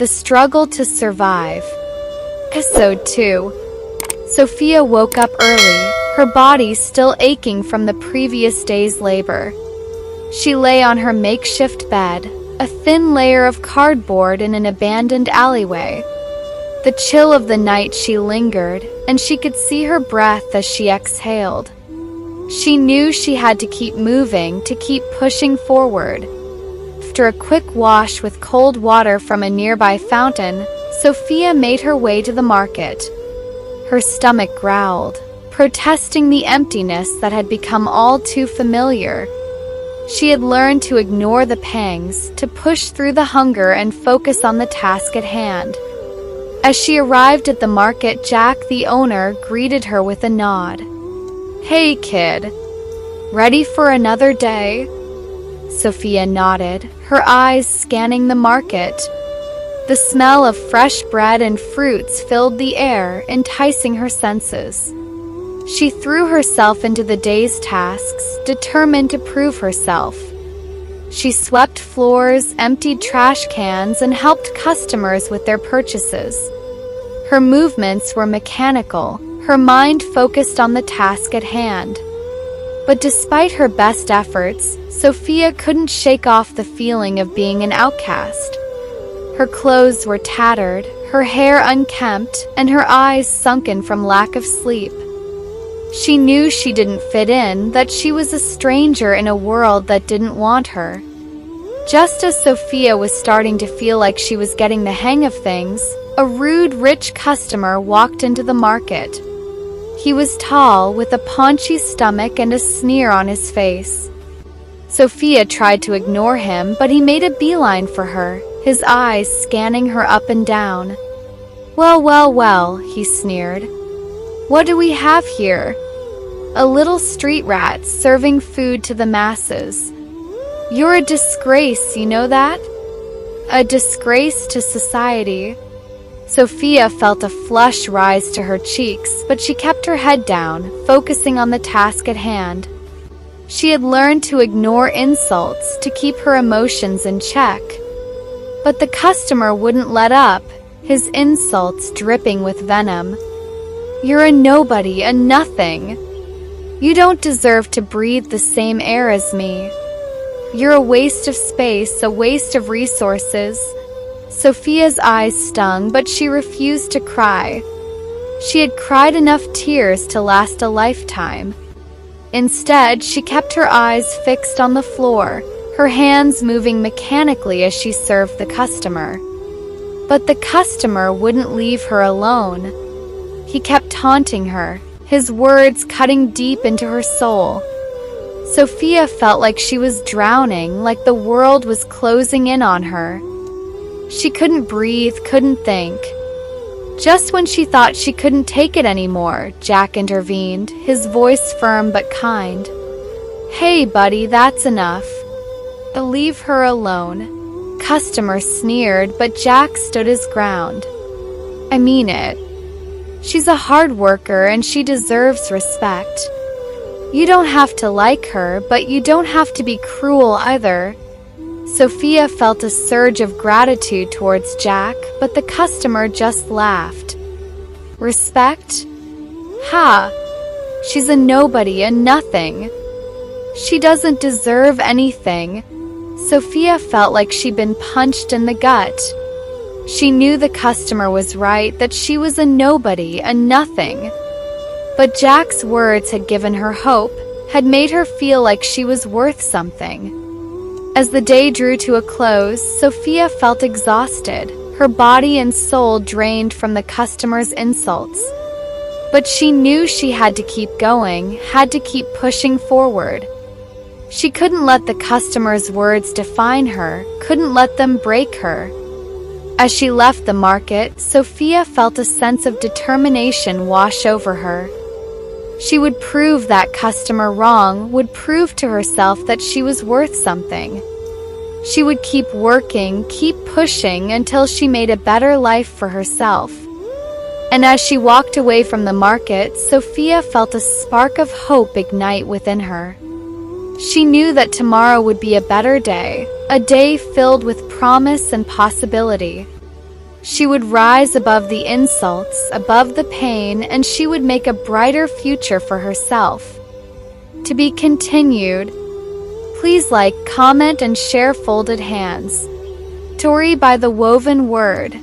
The Struggle to Survive. Episode 2. Sophia woke up early, her body still aching from the previous day's labor. She lay on her makeshift bed, a thin layer of cardboard in an abandoned alleyway. The chill of the night she lingered, and she could see her breath as she exhaled. She knew she had to keep moving, to keep pushing forward. After a quick wash with cold water from a nearby fountain, Sophia made her way to the market. Her stomach growled, protesting the emptiness that had become all too familiar. She had learned to ignore the pangs, to push through the hunger and focus on the task at hand. As she arrived at the market, Jack, the owner, greeted her with a nod. "Hey, kid. Ready for another day?" Sophia nodded, her eyes scanning the market. The smell of fresh bread and fruits filled the air, enticing her senses. She threw herself into the day's tasks, determined to prove herself. She swept floors, emptied trash cans, and helped customers with their purchases. Her movements were mechanical, her mind focused on the task at hand. But despite her best efforts, Sophia couldn't shake off the feeling of being an outcast. Her clothes were tattered, her hair unkempt, and her eyes sunken from lack of sleep. She knew she didn't fit in, that she was a stranger in a world that didn't want her. Just as Sophia was starting to feel like she was getting the hang of things, a rude, rich customer walked into the market. He was tall, with a paunchy stomach and a sneer on his face. Sophia tried to ignore him, but he made a beeline for her, his eyes scanning her up and down. Well, he sneered. "What do we have here? A little street rat serving food to the masses. You're a disgrace, you know that? A disgrace to society." Sophia felt a flush rise to her cheeks, but she kept her head down, focusing on the task at hand. She had learned to ignore insults, to keep her emotions in check. But the customer wouldn't let up, his insults dripping with venom. "You're a nobody, a nothing. You don't deserve to breathe the same air as me. You're a waste of space, a waste of resources." Sophia's eyes stung, but she refused to cry. She had cried enough tears to last a lifetime. Instead, she kept her eyes fixed on the floor, her hands moving mechanically as she served the customer. But the customer wouldn't leave her alone. He kept taunting her, his words cutting deep into her soul. Sophia felt like she was drowning, like the world was closing in on her. She couldn't breathe, couldn't think. Just when she thought she couldn't take it anymore, Jack intervened, his voice firm but kind. "Hey, buddy, that's enough. Leave her alone." Customer sneered, but Jack stood his ground. "I mean it. She's a hard worker and she deserves respect. You don't have to like her, but you don't have to be cruel either." Sophia felt a surge of gratitude towards Jack, but the customer just laughed. "Respect? Ha! She's a nobody, a nothing. She doesn't deserve anything." Sophia felt like she'd been punched in the gut. She knew the customer was right, that she was a nobody, a nothing. But Jack's words had given her hope, had made her feel like she was worth something. As the day drew to a close, Sophia felt exhausted, her body and soul drained from the customer's insults. But she knew she had to keep going, had to keep pushing forward. She couldn't let the customer's words define her, couldn't let them break her. As she left the market, Sophia felt a sense of determination wash over her. She would prove that customer wrong, would prove to herself that she was worth something. She would keep working, keep pushing until she made a better life for herself. And as she walked away from the market, Sophia felt a spark of hope ignite within her. She knew that tomorrow would be a better day, a day filled with promise and possibility. She would rise above the insults, above the pain, and she would make a brighter future for herself. To be continued. Please like, comment, and share Folded Hands. Story by The Woven Word.